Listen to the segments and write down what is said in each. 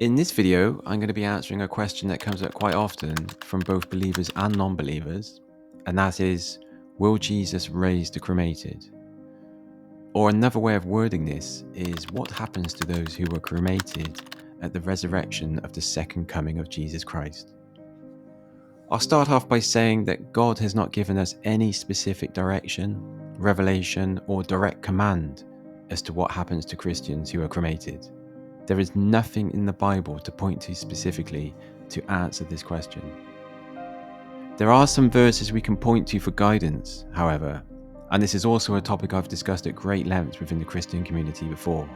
In this video, I'm going to be answering a question that comes up quite often from both believers and non-believers, and that is, will Jesus raise the cremated? Or another way of wording this is, what happens to those who were cremated at the resurrection of the second coming of Jesus Christ? I'll start off by saying that God has not given us any specific direction, revelation, or direct command as to what happens to Christians who are cremated. There is nothing in the Bible to point to specifically to answer this question. There are some verses we can point to for guidance, however, and this is also a topic I've discussed at great length within the Christian community before.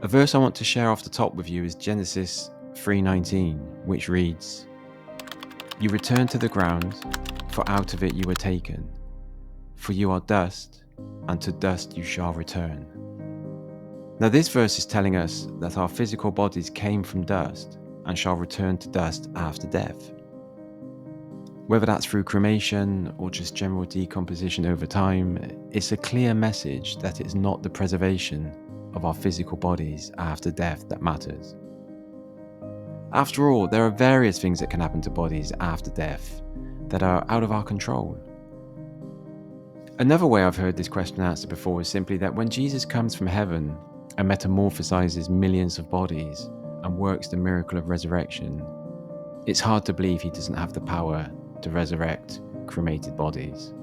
A verse I want to share off the top with you is Genesis 3:19, which reads, "You return to the ground, for out of it you were taken. For you are dust, and to dust you shall return." Now this verse is telling us that our physical bodies came from dust and shall return to dust after death. Whether that's through cremation or just general decomposition over time, it's a clear message that it's not the preservation of our physical bodies after death that matters. After all, there are various things that can happen to bodies after death that are out of our control. Another way I've heard this question answered before is simply that when Jesus comes from heaven and metamorphosizes millions of bodies and works the miracle of resurrection, it's hard to believe he doesn't have the power to resurrect cremated bodies.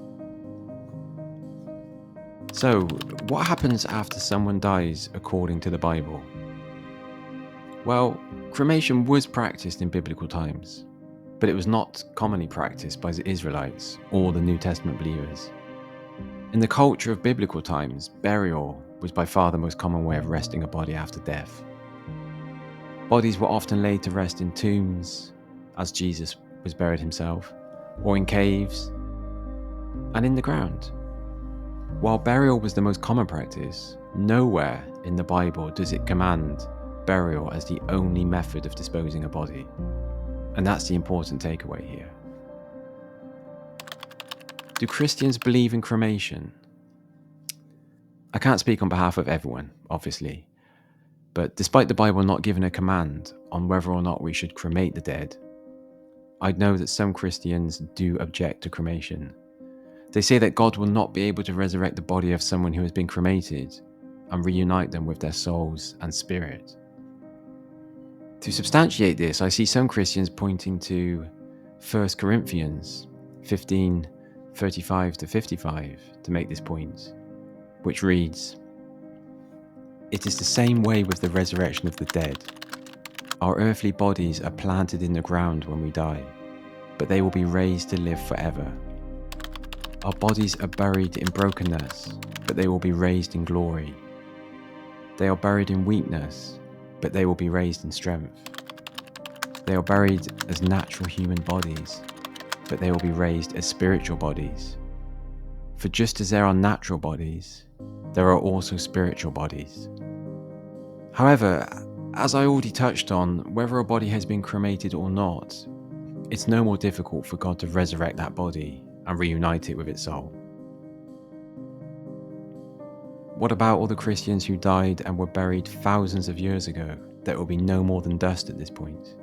So, what happens after someone dies according to the Bible? Well, cremation was practiced in biblical times, but it was not commonly practiced by the Israelites or the New Testament believers. In the culture of biblical times, burial was by far the most common way of resting a body after death. Bodies were often laid to rest in tombs, as Jesus was buried himself, or in caves, and in the ground. While burial was the most common practice, nowhere in the Bible does it command burial as the only method of disposing a body. And that's the important takeaway here. Do Christians believe in cremation? I can't speak on behalf of everyone, obviously, but despite the Bible not giving a command on whether or not we should cremate the dead, I know that some Christians do object to cremation. They say that God will not be able to resurrect the body of someone who has been cremated and reunite them with their souls and spirit. To substantiate this, I see some Christians pointing to 1 Corinthians 15:35-55 to make this point, which reads, "It is the same way with the resurrection of the dead. Our earthly bodies are planted in the ground when we die, but they will be raised to live forever. Our bodies are buried in brokenness, but they will be raised in glory. They are buried in weakness, but they will be raised in strength. They are buried as natural human bodies, but they will be raised as spiritual bodies. For just as there are natural bodies, there are also spiritual bodies." However, as I already touched on, whether a body has been cremated or not, it's no more difficult for God to resurrect that body and reunite it with its soul. What about all the Christians who died and were buried thousands of years ago that will be no more than dust at this point?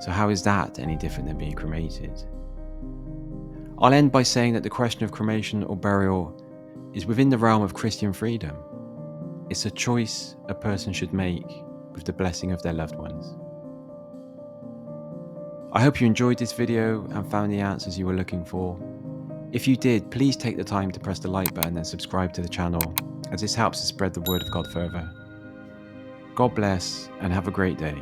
So how is that any different than being cremated? I'll end by saying that the question of cremation or burial is within the realm of Christian freedom. It's a choice a person should make with the blessing of their loved ones. I hope you enjoyed this video and found the answers you were looking for. If you did, please take the time to press the like button and subscribe to the channel, as this helps to spread the word of God further. God bless and have a great day.